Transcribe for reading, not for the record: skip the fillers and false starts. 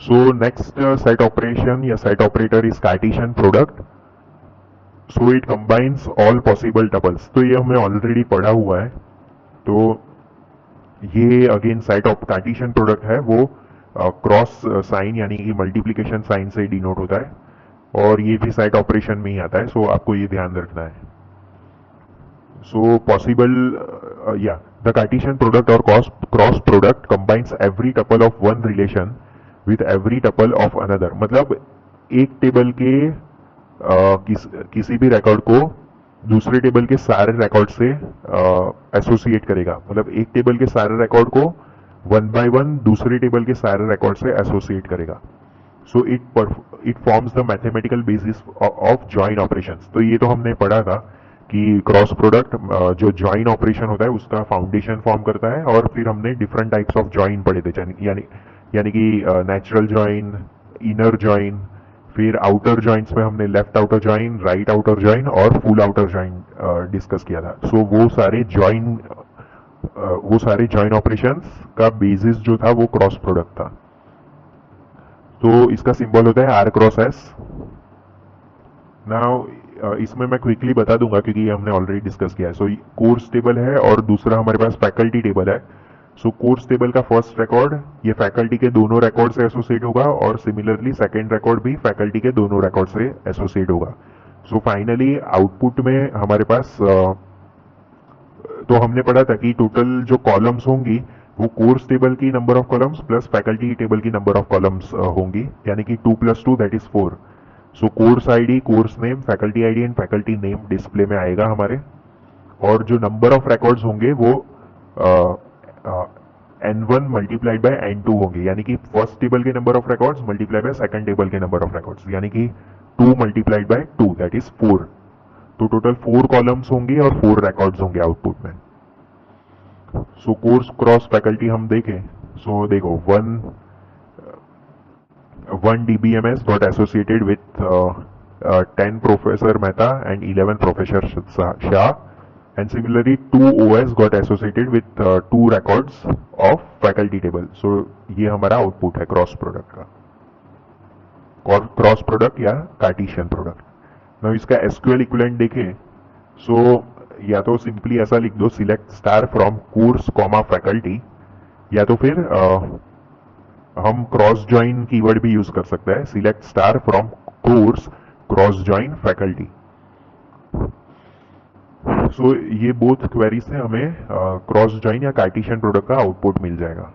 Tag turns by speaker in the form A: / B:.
A: So next set operation या set operator is Cartesian product. So it combines all possible tuples. तो ये हमने already पढ़ा हुआ है. तो ये again set of Cartesian product है, वो क्रॉस साइन यानी कि मल्टीप्लिकेशन साइन से डिनोट होता है, और ये भी सेट ऑपरेशन में ही आता है. सो आपको ये ध्यान रखना है. So possible the Cartesian product और cross product combines every tuple of one relation with every tuple of another. मतलब एक टेबल के किसी भी रिकॉर्ड को दूसरे टेबल के सारे रिकॉर्ड से एसोसिएट करेगा. मतलब एक टेबल के सारे रिकॉर्ड को वन बाय वन दूसरे टेबल के सारे रिकॉर्ड से एसोसिएट करेगा. So it forms the mathematical basis of join operations. तो ये तो हमने पढ़ा था कि क्रॉस प्रोडक्ट जो जॉइन ऑपरेशन होता है उसका फाउंडेशन फॉर्म करता है, और फिर हमने डिफरेंट टाइप्स ऑफ जॉइन पढ़े थे, यानी कि नेचुरल जॉइन, इनर जॉइन, फिर आउटर जॉइंट्स में हमने left outer join, right outer join और फुल आउटर जॉइन डिस्कस किया था. सो वो सारे जॉइन ऑपरेशंस का बेसिस जो था वो क्रॉस प्रोडक्ट था. तो इसका सिंबल होता है आर क्रॉस एस. नाउ इसमें मैं क्विकली बता दूंगा क्योंकि ये हमने ऑलरेडी डिस्कस किया है. सो कोर्स टेबल है और दूसरा हमारे पास फैकल्टी टेबल है. सो कोर्स टेबल का फर्स्ट रिकॉर्ड ये फैकल्टी के दोनों रिकॉर्ड से एसोसिएट होगा, और सिमिलरली सेकंड रिकॉर्ड भी फैकल्टी के दोनों रिकॉर्ड से एसोसिएट होगा. सो फाइनली आउटपुट में हमारे पास तो हमने पढ़ा था कि टोटल जो कॉलम्स होंगी वो कोर्स टेबल की number of columns plus faculty table की नंबर ऑफ कॉलम्स होंगी, यानी कि 2 + 2 that is 4. So course ID, course name, faculty ID and faculty name display में आएगा हमारे, और जो नंबर ऑफ रिकॉर्ड्स होंगे वो n1 मल्टीप्लाइड बाय n2 होंगे, यानी कि फर्स्ट टेबल के number of records multiply by second table के नंबर ऑफ रिकॉर्ड्स, यानी कि 2 मल्टीप्लाइड बाय 2 दैट इज 4. तो टोटल 4 कॉलम्स होंगे और 4 रिकॉर्ड्स होंगे आउटपुट में. सो कोर्स क्रॉस फैकल्टी हम देखें. सो देखो 1 DBMS got associated with 10 Professor Mehta and 11 Professor Shah, and similarly 2 OS got associated with 2 records of faculty table. So ये हमारा आउटपुट है क्रॉस प्रोडक्ट का, और क्रॉस प्रोडक्ट या कार्टेशियन प्रोडक्ट. नाउ इसका एसक्यूएल इक्विवेलेंट देखें. सो या तो सिंपली ऐसा लिख दो, select star from course comma faculty, या तो फिर हम क्रॉस ज्वाइन कीवर्ड भी यूज कर सकते हैं, select star from course cross join faculty. So ये बोथ क्वेरी से हमें क्रॉस ज्वाइन या कार्टेशियन प्रोडक्ट का आउटपुट मिल जाएगा.